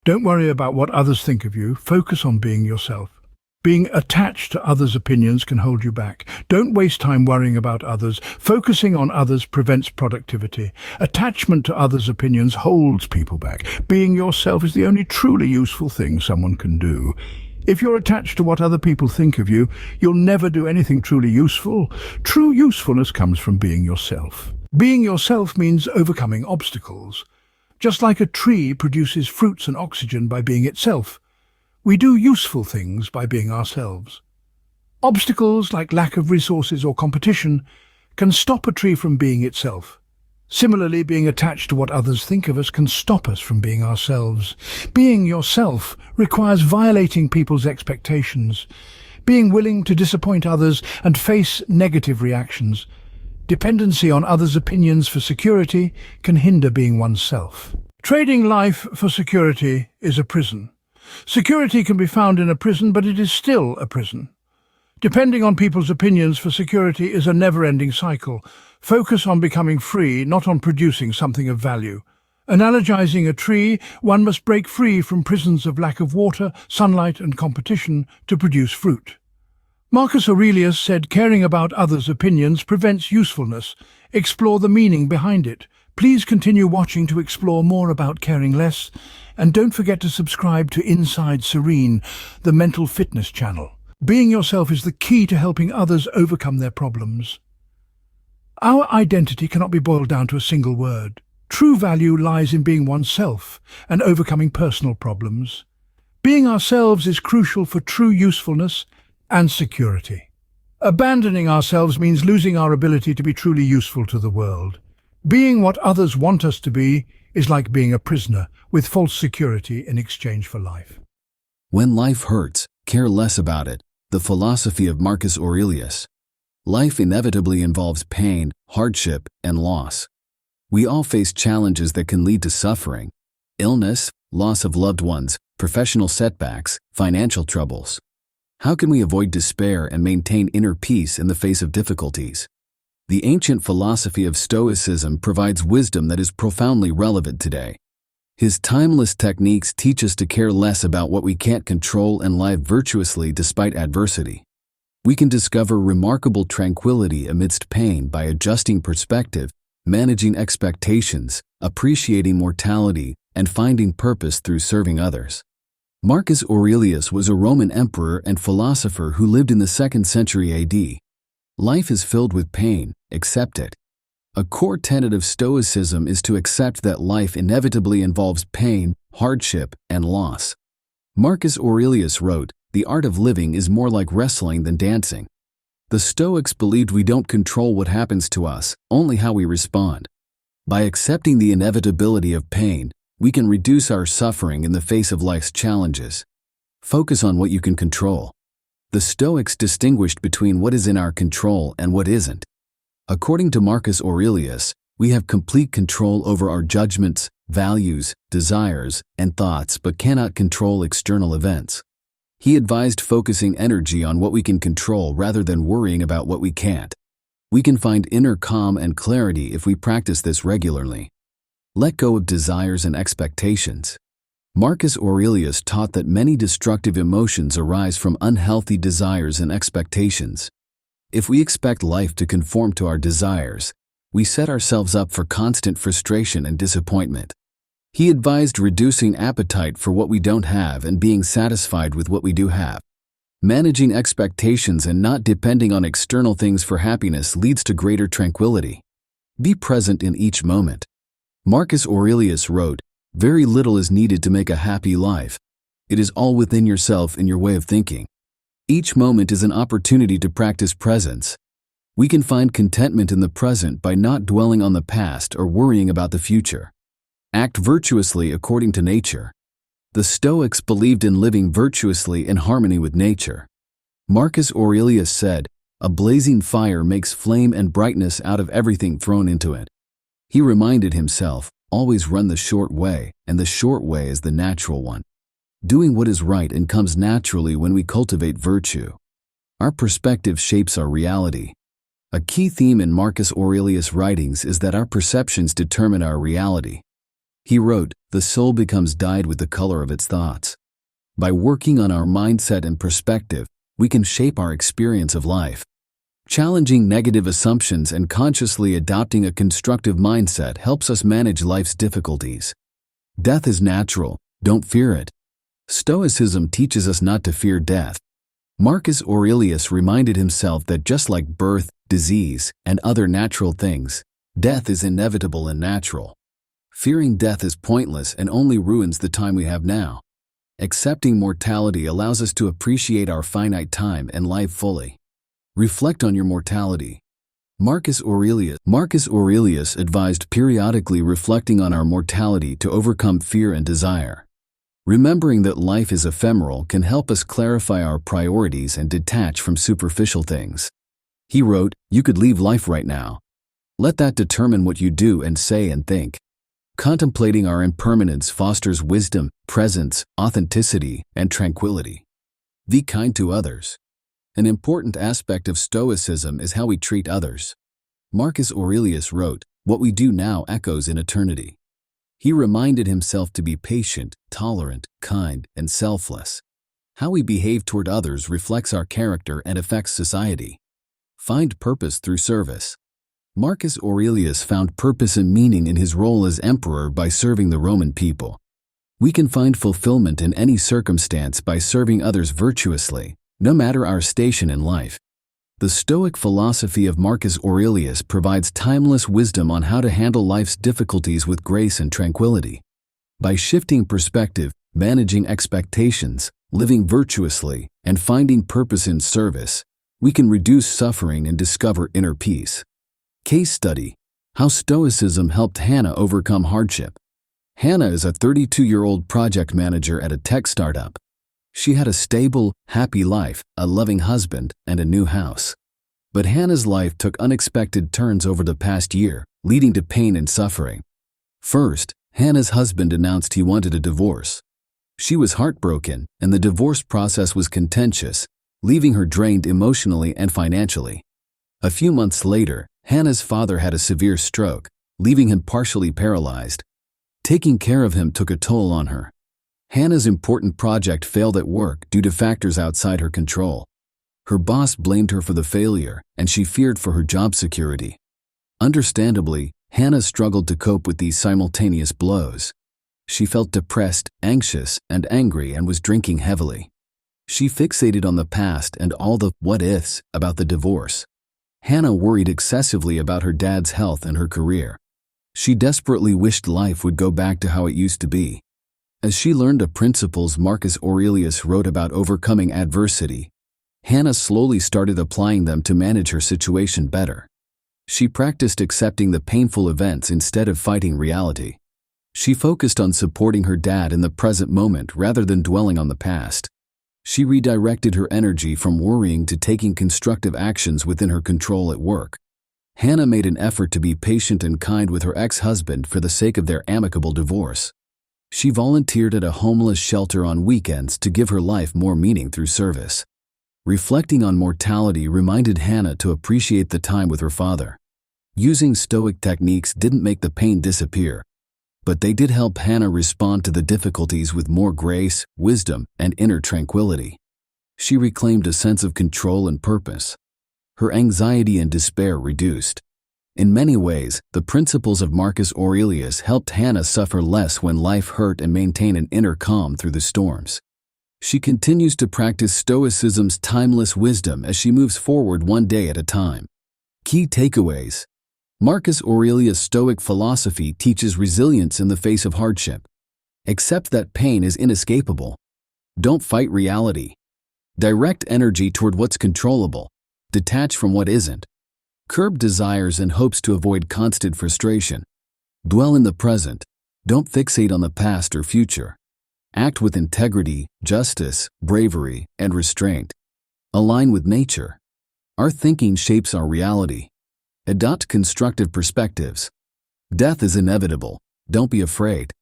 Don't worry about what others think of you. Focus on being yourself. Being attached to others' opinions can hold you back. Don't waste time worrying about others. Focusing on others prevents productivity. Attachment to others' opinions holds people back. Being yourself is the only truly useful thing someone can do. If you're attached to what other people think of you, you'll never do anything truly useful. True usefulness comes from being yourself. Being yourself means overcoming obstacles. Just like a tree produces fruits and oxygen by being itself, we do useful things by being ourselves. Obstacles like lack of resources or competition can stop a tree from being itself. Similarly, being attached to what others think of us can stop us from being ourselves. Being yourself requires violating people's expectations, being willing to disappoint others and face negative reactions. Dependency on others' opinions for security can hinder being oneself. Trading life for security is a prison. Security can be found in a prison, but it is still a prison. Depending on people's opinions for security is a never-ending cycle. Focus on becoming free, not on producing something of value. Analogizing a tree, one must break free from prisons of lack of water, sunlight and competition to produce fruit. Marcus Aurelius said caring about others' opinions prevents usefulness. Explore the meaning behind it. Please continue watching to explore more about caring less, and don't forget to subscribe to Inside Serene, the mental fitness channel. Being yourself is the key to helping others overcome their problems. Our identity cannot be boiled down to a single word. True value lies in being oneself and overcoming personal problems. Being ourselves is crucial for true usefulness and security. Abandoning ourselves means losing our ability to be truly useful to the world. Being what others want us to be is like being a prisoner with false security in exchange for life. When life hurts, care less about it. The philosophy of Marcus Aurelius. Life inevitably involves pain, hardship, and loss. We all face challenges that can lead to suffering, illness, loss of loved ones, professional setbacks, financial troubles. How can we avoid despair and maintain inner peace in the face of difficulties? The ancient philosophy of Stoicism provides wisdom that is profoundly relevant today. His timeless techniques teach us to care less about what we can't control and live virtuously despite adversity. We can discover remarkable tranquility amidst pain by adjusting perspective, managing expectations, appreciating mortality, and finding purpose through serving others. Marcus Aurelius was a Roman emperor and philosopher who lived in the 2nd century AD. Life is filled with pain, accept it. A core tenet of Stoicism is to accept that life inevitably involves pain, hardship, and loss. Marcus Aurelius wrote, "The art of living is more like wrestling than dancing." The Stoics believed we don't control what happens to us, only how we respond. By accepting the inevitability of pain, we can reduce our suffering in the face of life's challenges. Focus on what you can control. The Stoics distinguished between what is in our control and what isn't. According to Marcus Aurelius, we have complete control over our judgments, values, desires, and thoughts but cannot control external events. He advised focusing energy on what we can control rather than worrying about what we can't. We can find inner calm and clarity if we practice this regularly. Let go of desires and expectations. Marcus Aurelius taught that many destructive emotions arise from unhealthy desires and expectations. If we expect life to conform to our desires, we set ourselves up for constant frustration and disappointment. He advised reducing appetite for what we don't have and being satisfied with what we do have. Managing expectations and not depending on external things for happiness leads to greater tranquility. Be present in each moment. Marcus Aurelius wrote, "Very little is needed to make a happy life. It is all within yourself in your way of thinking." Each moment is an opportunity to practice presence. We can find contentment in the present by not dwelling on the past or worrying about the future. Act virtuously according to nature. The Stoics believed in living virtuously in harmony with nature. Marcus Aurelius said, "A blazing fire makes flame and brightness out of everything thrown into it." He reminded himself, always run the short way, and the short way is the natural one. Doing what is right and comes naturally when we cultivate virtue. Our perspective shapes our reality. A key theme in Marcus Aurelius' writings is that our perceptions determine our reality. He wrote, "The soul becomes dyed with the color of its thoughts." By working on our mindset and perspective, we can shape our experience of life. Challenging negative assumptions and consciously adopting a constructive mindset helps us manage life's difficulties. Death is natural, don't fear it. Stoicism teaches us not to fear death. Marcus Aurelius reminded himself that just like birth, disease, and other natural things, death is inevitable and natural. Fearing death is pointless and only ruins the time we have now. Accepting mortality allows us to appreciate our finite time and life fully. Reflect on your mortality. Marcus Aurelius advised periodically reflecting on our mortality to overcome fear and desire. Remembering that life is ephemeral can help us clarify our priorities and detach from superficial things. He wrote, "You could leave life right now. Let that determine what you do and say and think." Contemplating our impermanence fosters wisdom, presence, authenticity, and tranquility. Be kind to others. An important aspect of Stoicism is how we treat others. Marcus Aurelius wrote, "What we do now echoes in eternity." He reminded himself to be patient, tolerant, kind, and selfless. How we behave toward others reflects our character and affects society. Find purpose through service. Marcus Aurelius found purpose and meaning in his role as emperor by serving the Roman people. We can find fulfillment in any circumstance by serving others virtuously, no matter our station in life. The Stoic philosophy of Marcus Aurelius provides timeless wisdom on how to handle life's difficulties with grace and tranquility. By shifting perspective, managing expectations, living virtuously, and finding purpose in service, we can reduce suffering and discover inner peace. Case study: How Stoicism helped Hannah overcome hardship. Hannah is a 32-year-old project manager at a tech startup. She had a stable, happy life, a loving husband, and a new house. But Hannah's life took unexpected turns over the past year, leading to pain and suffering. First, Hannah's husband announced he wanted a divorce. She was heartbroken, and the divorce process was contentious, leaving her drained emotionally and financially. A few months later, Hannah's father had a severe stroke, leaving him partially paralyzed. Taking care of him took a toll on her. Hannah's important project failed at work due to factors outside her control. Her boss blamed her for the failure, and she feared for her job security. Understandably, Hannah struggled to cope with these simultaneous blows. She felt depressed, anxious, and angry and was drinking heavily. She fixated on the past and all the what-ifs about the divorce. Hannah worried excessively about her dad's health and her career. She desperately wished life would go back to how it used to be. As she learned the principles Marcus Aurelius wrote about overcoming adversity, Hannah slowly started applying them to manage her situation better. She practiced accepting the painful events instead of fighting reality. She focused on supporting her dad in the present moment rather than dwelling on the past. She redirected her energy from worrying to taking constructive actions within her control at work. Hannah made an effort to be patient and kind with her ex-husband for the sake of their amicable divorce. She volunteered at a homeless shelter on weekends to give her life more meaning through service. Reflecting on mortality reminded Hannah to appreciate the time with her father. Using Stoic techniques didn't make the pain disappear, but they did help Hannah respond to the difficulties with more grace, wisdom, and inner tranquility. She reclaimed a sense of control and purpose. Her anxiety and despair reduced. In many ways, the principles of Marcus Aurelius helped Hannah suffer less when life hurt and maintain an inner calm through the storms. She continues to practice Stoicism's timeless wisdom as she moves forward one day at a time. Key takeaways: Marcus Aurelius' Stoic philosophy teaches resilience in the face of hardship. Accept that pain is inescapable. Don't fight reality. Direct energy toward what's controllable. Detach from what isn't. Curb desires and hopes to avoid constant frustration. Dwell in the present. Don't fixate on the past or future. Act with integrity, justice, bravery, and restraint. Align with nature. Our thinking shapes our reality. Adopt constructive perspectives. Death is inevitable. Don't be afraid.